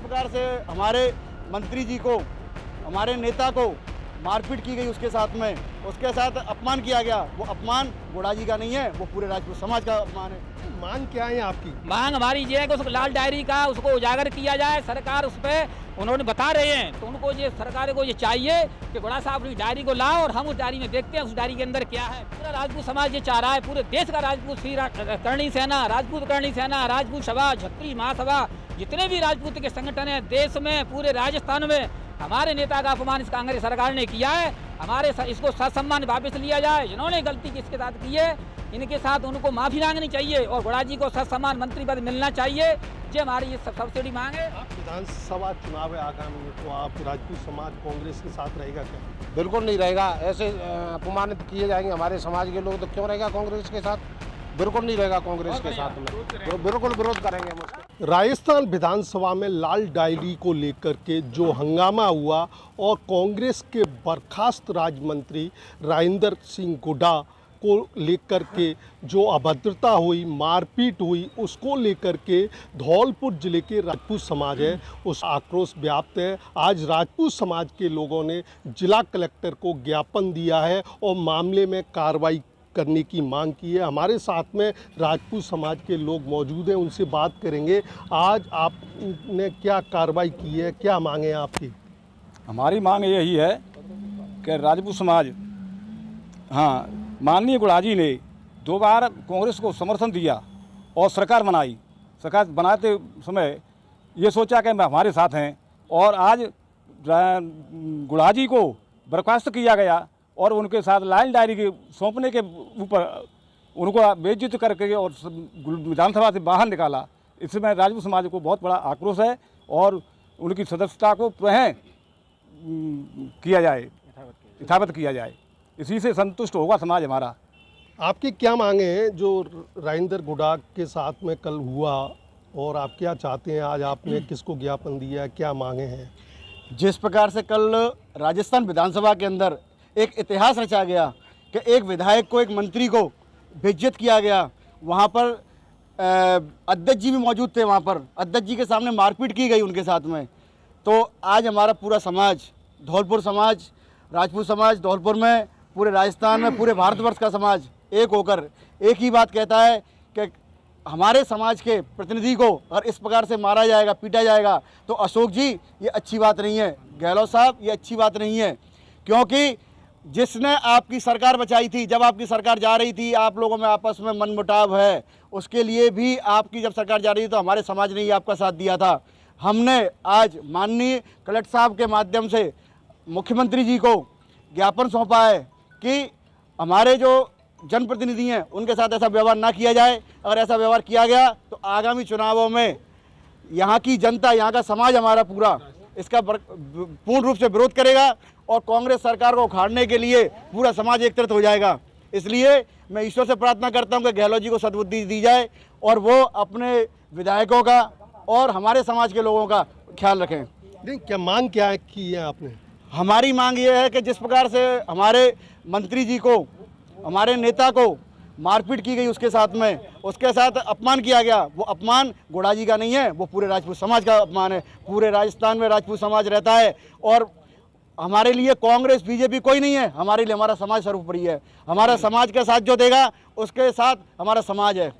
प्रकार से हमारे मंत्री जी को, हमारे नेता को मारपीट की गई उसके साथ अपमान किया गया, वो अपमान गोड़ा जी का नहीं है, वो पूरे राजपूत समाज का अपमान है। मांग क्या है आपकी? मांग हमारी ये है कि उसको लाल डायरी का उसको उजागर किया जाए। सरकार उस पर उन्होंने बता रहे हैं तो उनको ये सरकार को ये चाहिए कि गोड़ा साहब अपनी डायरी को लाओ और हम उस डायरी में देखते हैं उस डायरी के अंदर क्या है। पूरा राजपूत समाज ये चाह रहा है, पूरे देश का राजपूत करणी सेना, राजपूत करणी सेना, राजपूत सभा, क्षत्रिय महासभा, जितने भी राजपूत के संगठन हैं देश में, पूरे राजस्थान में, हमारे नेता का अपमान इस कांग्रेस सरकार ने किया है। हमारे इसको ससम्मान वापस लिया जाए। जिन्होंने गलती किसके साथ की है इनके साथ उनको माफी मांगनी चाहिए और गोड़ा जी को ससम्मान मंत्री पद मिलना चाहिए। ये हमारी ये सब्सिडी मांग है। विधानसभा चुनाव है आगामी, तो आप राजपूत समाज कांग्रेस के साथ रहेगा क्या? बिल्कुल नहीं रहेगा। ऐसे अपमानित किए जाएंगे हमारे समाज के लोग तो क्यों रहेगा कांग्रेस के साथ? बिल्कुल नहीं रहेगा कांग्रेस के साथ में, तो बिल्कुल विरोध करेंगे हम उसका। राजस्थान विधानसभा में लाल डायरी को लेकर के जो हंगामा हुआ और कांग्रेस के बर्खास्त राज्य मंत्री राजेंद्र सिंह गुड्डा को लेकर के जो अभद्रता हुई, मारपीट हुई, उसको लेकर के धौलपुर जिले के राजपूत समाज है उस आक्रोश व्याप्त है। आज राजपूत समाज के लोगों ने जिला कलेक्टर को ज्ञापन दिया है और मामले में कार्रवाई करने की मांग की है। हमारे साथ में राजपूत समाज के लोग मौजूद हैं, उनसे बात करेंगे। आज आपने क्या कार्रवाई की है, क्या मांगे आपकी? हमारी मांग यही है कि राजपूत समाज, हाँ, माननीय गुड़ा जी ने 2 बार कांग्रेस को समर्थन दिया और सरकार बनाई। सरकार बनाते समय ये सोचा कि हमारे साथ हैं और आज गुड़ा जी को बर्खास्त किया गया और उनके साथ लाल डायरी के सौंपने के ऊपर उनको बेइज्जत करके और विधानसभा से बाहर निकाला। इसमें राजपूत समाज को बहुत बड़ा आक्रोश है और उनकी सदस्यता को पुनः किया जाए, यथावत किया जाए। इसी से संतुष्ट होगा समाज हमारा। आपकी क्या मांगे हैं जो राजेंद्र गुड्डा के साथ में कल हुआ और आप क्या चाहते हैं? आज आपने किसको ज्ञापन दिया है, क्या मांगे हैं? जिस प्रकार से कल राजस्थान विधानसभा के अंदर एक इतिहास रचा गया कि एक विधायक को, एक मंत्री को बेइज्जत किया गया, वहाँ पर अध्यक्ष जी भी मौजूद थे, वहाँ पर अध्यक्ष जी के सामने मारपीट की गई उनके साथ में। तो आज हमारा पूरा समाज, धौलपुर समाज, राजपूत समाज धौलपुर में, पूरे राजस्थान में, पूरे भारतवर्ष का समाज एक होकर एक ही बात कहता है कि हमारे समाज के प्रतिनिधि को अगर इस प्रकार से मारा जाएगा, पीटा जाएगा, तो अशोक जी ये अच्छी बात नहीं है, गहलोत साहब ये अच्छी बात नहीं है। क्योंकि जिसने आपकी सरकार बचाई थी, जब आपकी सरकार जा रही थी, आप लोगों में आपस में मनमुटाव है, उसके लिए भी आपकी जब सरकार जा रही थी तो हमारे समाज ने ही आपका साथ दिया था। हमने आज माननीय कलेक्टर साहब के माध्यम से मुख्यमंत्री जी को ज्ञापन सौंपा है कि हमारे जो जनप्रतिनिधि हैं उनके साथ ऐसा व्यवहार ना किया जाए। अगर ऐसा व्यवहार किया गया तो आगामी चुनावों में यहाँ की जनता, यहाँ का समाज हमारा पूरा इसका पूर्ण रूप से विरोध करेगा और कांग्रेस सरकार को उखाड़ने के लिए पूरा समाज एकत्रित हो जाएगा। इसलिए मैं ईश्वर से प्रार्थना करता हूँ कि गहलोत जी को सद्बुद्धि दी जाए और वो अपने विधायकों का और हमारे समाज के लोगों का ख्याल रखें। नहीं, क्या मांग क्या की है आपने? हमारी मांग ये है कि जिस प्रकार से हमारे मंत्री जी को, हमारे नेता को मारपीट की गई उसके साथ अपमान किया गया, वो अपमान गोड़ा जी का नहीं है, वो पूरे राजपूत समाज का अपमान है। पूरे राजस्थान में राजपूत समाज रहता है और हमारे लिए कांग्रेस बीजेपी कोई नहीं है, हमारे लिए हमारा समाज सर्वोपरि है। हमारा समाज का साथ जो देगा उसके साथ हमारा समाज है।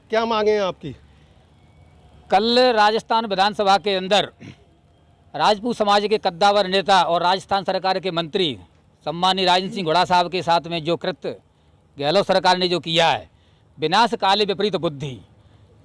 क्या मांगे हैं आपकी? कल राजस्थान विधानसभा के अंदर राजपूत समाज के कद्दावर नेता और राजस्थान सरकार के मंत्री सम्मानीय राजेंद्र सिंह गुड्डा साहब के साथ में जो कृत्य गहलोत सरकार ने जो किया है, विनाश काले विपरीत बुद्धि।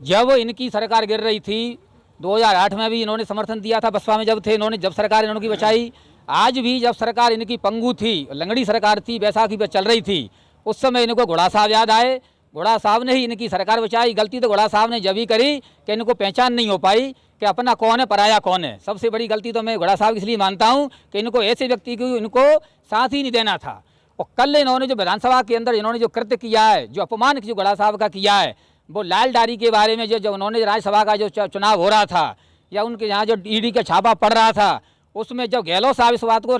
जब इनकी सरकार गिर रही थी 2008 में भी इन्होंने समर्थन दिया था, बसपा में जब थे इन्होंने, जब सरकार इन्होंने बचाई। आज भी जब सरकार इनकी पंगु थी, लंगड़ी सरकार थी, बैसाखी पर चल रही थी, उस समय इनको गुड्डा साहब याद आए। गुड्डा साहब ने ही इनकी सरकार बचाई। गलती तो गुड्डा साहब ने जब ही करी कि इनको पहचान नहीं हो पाई कि अपना कौन है, पराया कौन है। सबसे बड़ी गलती तो मैं गुड्डा साहब इसलिए मानता हूं कि इनको ऐसे व्यक्ति को इनको साथ ही नहीं देना था। और कल इन्होंने जो विधानसभा के अंदर इन्होंने जो कृत्य किया है, जो अपमान जो गुड्डा साहब का किया है, वो लाल डायरी के बारे में जो उन्होंने राज्यसभा का जो चुनाव हो रहा था या उनके यहाँ जो ईडी का छापा पड़ रहा था, उसमें जब गहलोत साहब इस बात को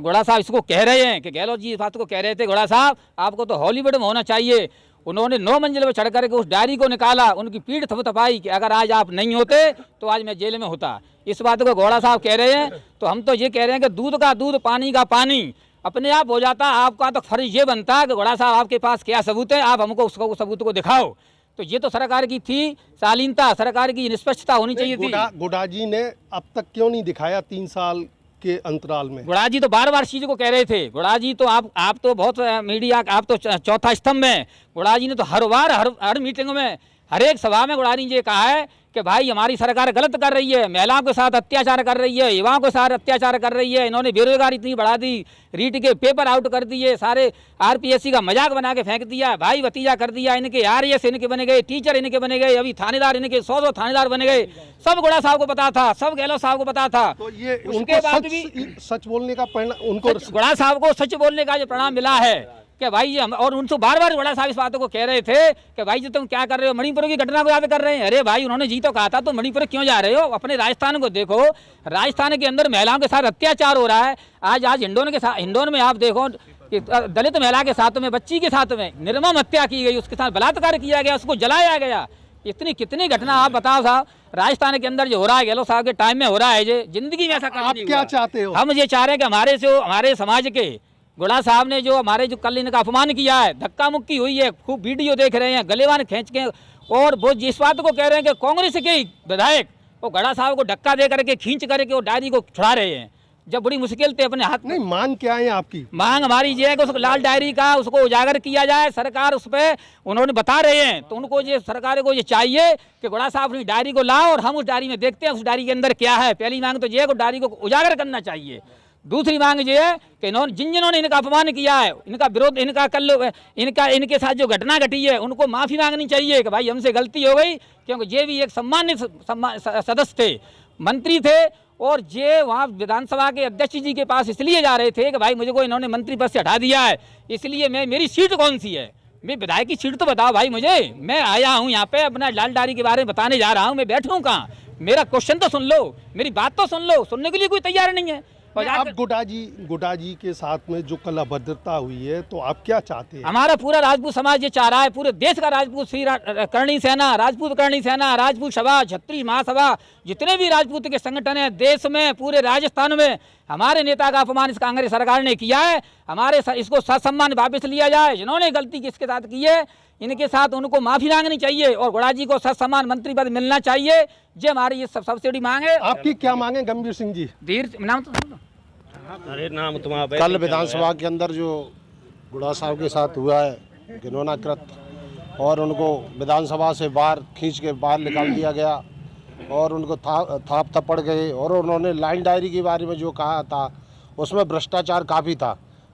गुड्डा साहब इसको कह रहे हैं कि गहलोत जी इस बात को कह रहे थे, गुड्डा साहब आपको तो हॉलीवुड में होना चाहिए। उन्होंने 9 मंजिल पर चढ़ करके उस डायरी को निकाला, उनकी पीठ थपथपाई कि अगर आज आप नहीं होते तो आज मैं जेल में होता। इस बात को घोड़ा साहब कह रहे हैं, तो हम तो ये कह रहे हैं कि दूध का दूध पानी का पानी अपने आप हो जाता। आपका तो फर्ज ये बनता है कि घोड़ा साहब आपके पास क्या सबूत है, आप हमको उसको सबूत को दिखाओ। तो ये तो सरकार की थी शालीनता, सरकार की निष्पक्षता होनी चाहिए थी। गुडा जी ने अब तक क्यों नहीं दिखाया 3 साल के अंतराल में? गुड़ा जी तो बार बार चीज़ को कह रहे थे। गुड़ा जी तो आप तो बहुत मीडिया, आप तो चौथा स्तंभ में। गुड़ा जी ने तो हर बार हर मीटिंग में, हर एक सभा में गुड़ा जी ने ये कहा है कि भाई हमारी सरकार गलत कर रही है, महिलाओं के साथ अत्याचार कर रही है, युवाओं के साथ अत्याचार कर रही है, इन्होंने बेरोजगारी इतनी बढ़ा दी, रीट के पेपर आउट कर दिए, सारे आरपीएससी का मजाक बना के फेंक दिया, भाई भतीजा कर दिया, इनके आरएएस इनके बने गए, टीचर इनके बने गए, अभी थानेदार इनके 100 थानेदार बने गए। सब गुड़ा साहब को पता था, सब गहलोत साहब को पता था। तो ये उसके उनको बाद भी सच बोलने का परिणाम, उनको गुड़ा साहब को सच बोलने का जो परिणाम मिला है कि भाई ये हम, और उनसे बार बार गुड़ा साहब इस बातों को कह रहे थे कि भाई जो तुम क्या कर रहे हो, मणिपुर की घटना को याद कर रहे हैं। अरे भाई उन्होंने जी तो कहा था, तो मणिपुर क्यों जा रहे हो? अपने राजस्थान को देखो, राजस्थान के अंदर महिलाओं के साथ अत्याचार हो रहा है। आज हिंडोन में आप देखो कि दलित महिला के साथ में, बच्ची के साथ में निर्मम हत्या की गई, उसके साथ बलात्कार किया गया, उसको जलाया गया। इतनी कितनी घटना आप बताओ साहब, राजस्थान के अंदर जो हो रहा है गहलोत साहब के टाइम में हो रहा है, ये जिंदगी में ऐसा कभी आप नहीं क्या हुआ। चाहते हो? हम ये चाह रहे हैं कि हमारे समाज के गुड़ा साहब ने जो हमारे जो कल इनका अपमान किया है, धक्का मुक्की हुई है, खूब वीडियो देख रहे हैं, गलेवान खींच के, और वो जिस बात को कह रहे हैं कि कांग्रेस के विधायक वो गुड़ा साहब को धक्का दे करके खींच करके वो डायरी को छुड़ा रहे हैं, जब बड़ी मुश्किल थे अपने हाथ में। नहीं, मांग क्या है आपकी? मांग हमारी ये है कि उस लाल डायरी का उसको उजागर किया जाए। सरकार उस पर उन्होंने बता रहे हैं, तो उनको ये सरकार को ये चाहिए कि गुड़ा साहब अपनी डायरी को लाओ और हम उस डायरी में देखते हैं उस डायरी के अंदर क्या है। पहली मांग तो ये है कि डायरी को उजागर करना चाहिए। दूसरी मांग ये है कि जिन्होंने इनका अपमान किया है, इनका विरोध, इनके साथ जो घटना घटी है, उनको माफ़ी मांगनी चाहिए कि भाई हमसे गलती हो गई, क्योंकि ये भी एक सम्मानित सदस्य थे, मंत्री थे, और ये वहाँ विधानसभा के अध्यक्ष जी के पास इसलिए जा रहे थे कि भाई मुझे को इन्होंने मंत्री पद से हटा दिया है, इसलिए मेरी सीट कौन सी है, मैं विधायक की सीट तो बताओ भाई मुझे। मैं आया हूँ यहाँ पे अपना लाल डायरी के बारे में बताने जा रहा हूँ, मैं बैठूँ कहाँ? मेरा क्वेश्चन तो सुन लो, मेरी बात तो सुन लो, सुनने के लिए कोई तैयार नहीं है। अब गुडा जी के साथ में जो कल अभद्रता हुई है, तो आप क्या चाहते हैं? हमारा पूरा राजपूत समाज ये चाह रहा है, पूरे देश का राजपूत श्री करणी सेना, राजपूत करणी सेना, राजपूत सभा, छत्तीस महासभा, जितने भी राजपूत के संगठन हैं देश में, पूरे राजस्थान में, हमारे नेता का अपमान इस कांग्रेस सरकार ने किया है। इसको ससम्मान वापस लिया जाए। जिन्होंने गलती किसके साथ की है, इनके साथ उनको माफी मांगनी चाहिए और गुड़ा जी को ससम्मान मंत्री पद मिलना चाहिए। ये हमारी ये सबसे बड़ी मांग है। आपकी क्या मांग है गंभीर सिंह जी? कल विधानसभा के अंदर जो गुड़ा साहब के साथ हुआ है घिनौना कृत्य, और उनको विधानसभा से बाहर खींच के बाहर निकाल दिया गया और उनको थाप थप्पड़ गए, और उन्होंने लाइन डायरी के बारे में जो कहा था उसमें भ्रष्टाचार काफ़ी था।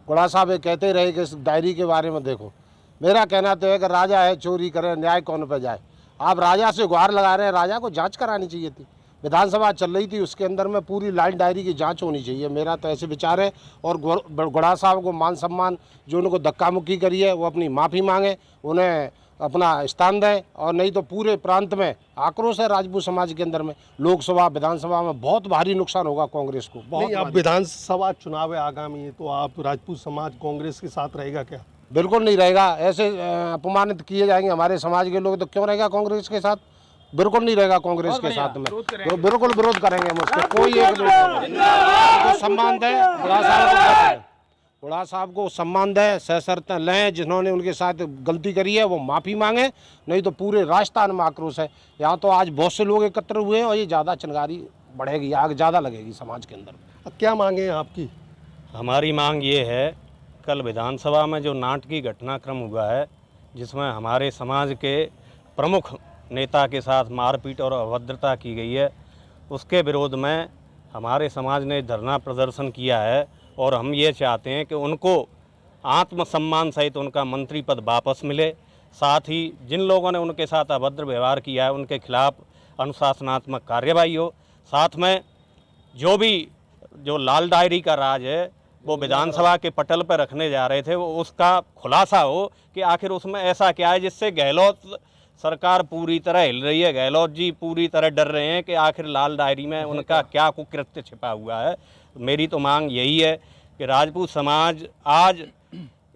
गुड़ा साहब ये कहते रहे कि इस डायरी के बारे में देखो। मेरा कहना तो है कि राजा है, चोरी करे, न्याय कौन पे जाए। आप राजा से गुहार लगा रहे हैं, राजा को जांच करानी चाहिए थी। विधानसभा चल रही थी, उसके अंदर में पूरी लाइन डायरी की जांच होनी चाहिए, मेरा तो ऐसे विचार है। और गुड़ा साहब को मान सम्मान, जो उनको धक्का मुक्की करी है, वो अपनी माफ़ी मांगे, उन्हें अपना स्थान दें, और नहीं तो पूरे प्रांत में आक्रोश है राजपूत समाज के अंदर में। लोकसभा विधानसभा में बहुत भारी नुकसान होगा कांग्रेस को। बहुत नहीं, अब विधानसभा चुनाव है आगामी, तो आप राजपूत समाज कांग्रेस के साथ रहेगा क्या? बिल्कुल नहीं रहेगा। ऐसे अपमानित किए जाएंगे हमारे समाज के लोग, तो क्यों रहेगा कांग्रेस के साथ? बिल्कुल नहीं रहेगा कांग्रेस के साथ में, तो बिल्कुल विरोध करेंगे हम उसको। कोई एक तो सम्मान दे गुड़ा साहब को सम्मान दे, सशर्त लें। जिन्होंने उनके साथ गलती करी है वो माफ़ी मांगे, नहीं तो पूरे राजस्थान में आक्रोश है। यहाँ तो आज बहुत से लोग एकत्र हुए हैं और ये ज़्यादा चिंगारी बढ़ेगी, आग ज़्यादा लगेगी समाज के अंदर। क्या मांगे हैं आपकी? हमारी मांग ये है, कल विधानसभा में जो नाटकीय घटनाक्रम हुआ है, जिसमें हमारे समाज के प्रमुख नेता के साथ मारपीट और अभद्रता की गई है, उसके विरोध में हमारे समाज ने धरना प्रदर्शन किया है। और हम ये चाहते हैं कि उनको आत्मसम्मान सहित उनका मंत्री पद वापस मिले। साथ ही जिन लोगों ने उनके साथ अभद्र व्यवहार किया है, उनके खिलाफ अनुशासनात्मक कार्रवाई हो। साथ में जो लाल डायरी का राज है, वो विधानसभा के पटल पर रखने जा रहे थे, वो उसका खुलासा हो कि आखिर उसमें ऐसा क्या है जिससे गहलोत सरकार पूरी तरह हिल रही है। गहलोत जी पूरी तरह डर रहे हैं कि आखिर लाल डायरी में उनका क्या कुकृत्य छिपा हुआ है। मेरी तो मांग यही है कि राजपूत समाज आज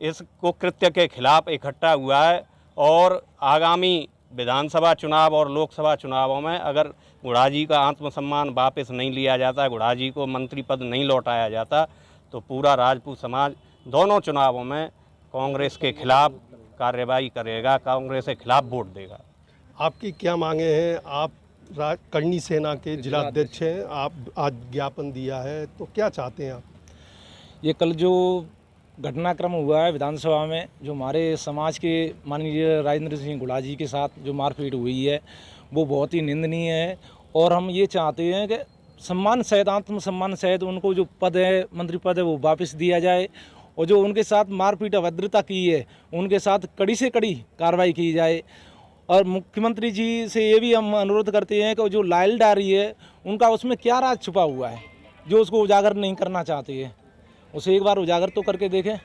इस कुकृत्य के खिलाफ इकट्ठा हुआ है और आगामी विधानसभा चुनाव और लोकसभा चुनावों में अगर गुड़ा जी का आत्मसम्मान वापस नहीं लिया जाता, गुड़ा जी को मंत्री पद नहीं लौटाया जाता, तो पूरा राजपूत समाज दोनों चुनावों में कांग्रेस के खिलाफ कार्रवाई करेगा, कांग्रेस के खिलाफ वोट देगा। आपकी क्या मांगे हैं? आप करणी सेना के जिलाध्यक्ष हैं, आप आज ज्ञापन दिया है, तो क्या चाहते हैं आप? ये कल जो घटनाक्रम हुआ है विधानसभा में, जो हमारे समाज के माननीय राजेंद्र सिंह गुड़ा जी के साथ जो मारपीट हुई है, वो बहुत ही निंदनीय है। और हम ये चाहते हैं कि सम्मान सहित, आत्मसम्मान सहित उनको जो पद है, मंत्री पद है, वो वापस दिया जाए। और जो उनके साथ मारपीट अभद्रता की है, उनके साथ कड़ी से कड़ी कार्रवाई की जाए। और मुख्यमंत्री जी से ये भी हम अनुरोध करते हैं कि जो लाल डायरी है, उनका उसमें क्या राज छुपा हुआ है जो उसको उजागर नहीं करना चाहते हैं, उसे एक बार उजागर तो करके देखें,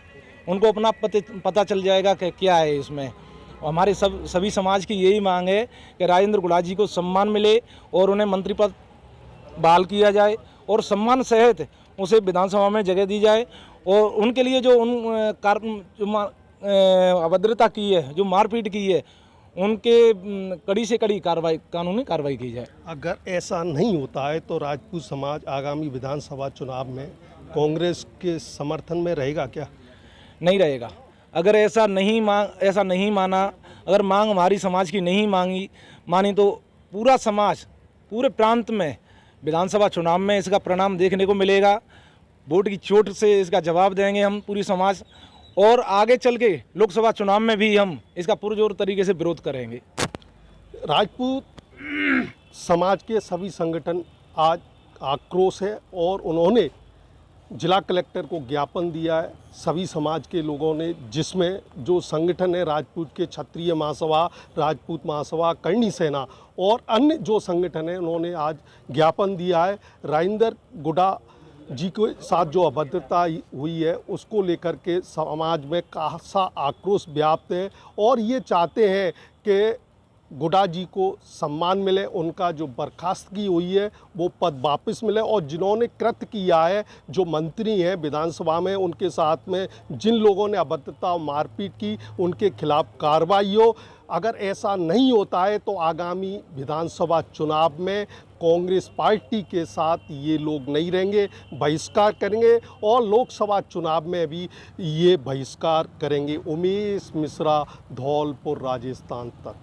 उनको अपना पता चल जाएगा कि क्या है इसमें। और हमारे सभी समाज की यही मांग है कि राजेंद्र गुड़ा जी को सम्मान मिले और उन्हें मंत्री पद बहाल किया जाए और सम्मान सहित उसे विधानसभा में जगह दी जाए। और उनके लिए जो अभद्रता की है, जो मारपीट की है, उनके कड़ी से कड़ी कार्रवाई, कानूनी कार्रवाई की जाए। अगर ऐसा नहीं होता है तो राजपूत समाज आगामी विधानसभा चुनाव में कांग्रेस के समर्थन में रहेगा क्या? नहीं रहेगा। अगर ऐसा नहीं माना, अगर मांग हमारी समाज की नहीं मानी तो पूरा समाज, पूरे प्रांत में विधानसभा चुनाव में इसका परिणाम देखने को मिलेगा। वोट की चोट से इसका जवाब देंगे हम पूरी समाज, और आगे चल के लोकसभा चुनाव में भी हम इसका पुरजोर तरीके से विरोध करेंगे। राजपूत समाज के सभी संगठन आज आक्रोश है और उन्होंने जिला कलेक्टर को ज्ञापन दिया है। सभी समाज के लोगों ने, जिसमें जो संगठन है राजपूत के क्षत्रिय महासभा, राजपूत महासभा, करणी सेना और अन्य जो संगठन है, उन्होंने आज ज्ञापन दिया है। राजेंद्र गुड़ा जी के साथ जो अभद्रता हुई है उसको लेकर के समाज में खासा आक्रोश व्याप्त है और ये चाहते हैं कि गुड़ा जी को सम्मान मिले, उनका जो बर्खास्तगी हुई है वो पद वापस मिले और जिन्होंने कृत्य किया है, जो मंत्री हैं विधानसभा में, उनके साथ में जिन लोगों ने अभद्रता और मारपीट की, उनके खिलाफ कार्रवाई हो। अगर ऐसा नहीं होता है तो आगामी विधानसभा चुनाव में कांग्रेस पार्टी के साथ ये लोग नहीं रहेंगे, बहिष्कार करेंगे और लोकसभा चुनाव में भी ये बहिष्कार करेंगे। उमेश मिश्रा, धौलपुर, राजस्थान तक।